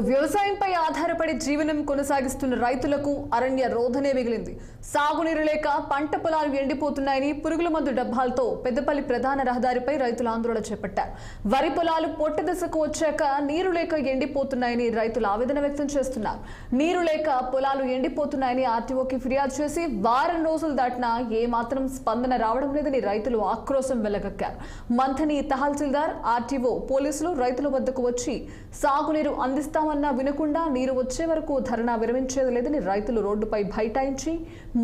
వ్యవసాయంపై ఆధారపడి జీవనం కొనసాగిస్తున్న రైతులకు అరణ్య రోధనే మిగిలింది. సాగునీరు లేక పంట పొలాలు ఎండిపోతున్నాయని పురుగుల మందు డబ్బాలతో పెద్దపల్లి ప్రధాన రహదారిపై రైతులు ఆందోళన చేపట్టారు. వరి పొలాలు పొట్ట దశకు వచ్చాక నీరు లేక ఎండిపోతున్నాయని రైతులు ఆవేదన వ్యక్తం చేస్తున్నారు. నీరు లేక పొలాలు ఎండిపోతున్నాయని ఆర్టీఓకి ఫిర్యాదు చేసి వారం రోజులు దాటినా ఏమాత్రం స్పందన రావడం లేదని రైతులు ఆక్రోశం వెళ్లగక్కారు. మంథని తహసీల్దార్, ఆర్టీఓ, పోలీసులు రైతుల వద్దకు వచ్చి సాగునీరు అందిస్తారు వినకుండా నీరు వచ్చే వరకు ధర్నా విరమించేది లేదని రైతులు రోడ్డుపై బైఠాయించి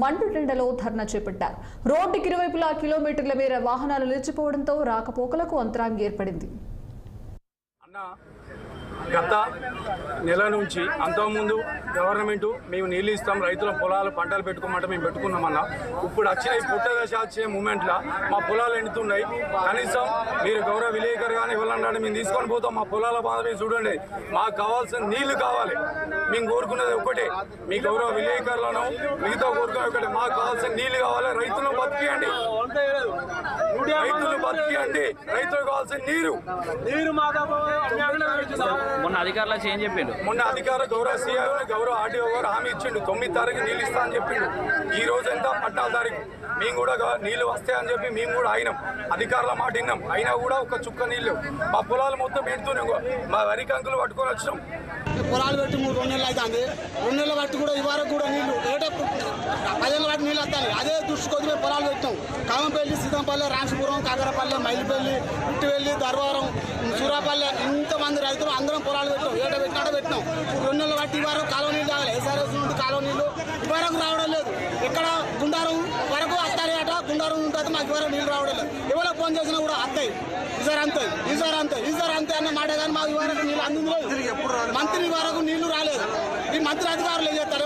మండుటెండలో ధర్నా చేపట్టారు. రోడ్డుకి ఇరువైపులా కిలోమీటర్ల మేర వాహనాలు నిలిచిపోవడంతో రాకపోకలకు అంతరాయం ఏర్పడింది. గత నెల నుంచి అంతకుముందు గవర్నమెంట్ మేము నీళ్ళు ఇస్తాం, రైతుల పొలాలు పంటలు పెట్టుకోమంటే మేము పెట్టుకున్నామన్నా. ఇప్పుడు వచ్చిన ఈ పుట్ట దశ వచ్చే మూమెంట్లో మా పొలాలు ఎండుతున్నాయి. కనీసం మీరు గౌరవ విలేకరు కానీ ఇవ్వాలన్నాడు, మేము తీసుకొని పోతాం. మా పొలాల బాధ మీరు చూడండి. మాకు కావాల్సిన నీళ్లు కావాలి. మేము కోరుకున్నది ఒకటే, మీ గౌరవ విలేకరులను మిగతా కోరుకునేది ఒకటే, మాకు కావాల్సిన నీళ్లు కావాలి. రైతులను బతికియండి, రైతులు బతికియండి, రైతులకు కావాల్సిన నీరు. మొన్న అధికారులకు ఏం చెప్పిండు? మొన్న అధికారులు గౌరవ సీఐ గౌరవ ఆర్డీఓ గారు హామీ ఇచ్చిండు, 9 తారీఖు నీళ్ళు ఇస్తా అని చెప్పిండు. ఈ రోజు ఎంత 14 తారీఖు. మేము కూడా నీళ్లు వస్తాయని చెప్పి మేము కూడా అయినాం, అధికారుల మాట విన్నాం. అయినా కూడా ఒక చుక్క నీళ్లు. మా పొలాలు మొత్తం పెడుతున్నాం, మా వరి కంకులు పట్టుకొని వచ్చినాం. పొలాలు పెట్టి 2 నెలలు అవుతుంది. 2 నెలలు బట్టి కూడా ఈ వారం కూడా నీళ్లు 10 ఏళ్ళ బట్టి నీళ్ళు వస్తాయి. అదే దృష్టి కొద్ది మేము పొలాలు పెట్టాం. కామంపల్లి, సీతంపల్లి, రాంచపురం, కాకరపల్లి, మైలిపల్లి, ఇట్టువెల్లి, ధర్వారం, సూరాపల్లి ఇంతమంది రైతులు అందరం పొలాలు పెట్టాం. ఏట పెట్టినాడో పెట్టినాం. 2 నెలలు బట్టి ఈ వారం కాలువ నీళ్ళు తాగాలి. ఎస్ఆర్ఎస్ నుండి కాలువ నీళ్ళు ఈ వరకు రావడం లేదు. ఇక్కడ గుండారం వరకు వస్తాయి అట, గుండారం ఉంటుంది. మాకు ఇవరకు నీళ్ళు రావడం లేదు. ఎవరో ఫోన్ చేసినా కూడా వస్తాయి, ఈసారి అంతే, ఈసారి అంతే, ఈసారి అంతే అన్న మాట. కానీ మాకు ఇవరకు నీళ్ళు అందింది లేదు. మంత్రి వరకు నీళ్లు రాలేదు. ఈ మంత్రి అధికారులు ఏం చేస్తారు?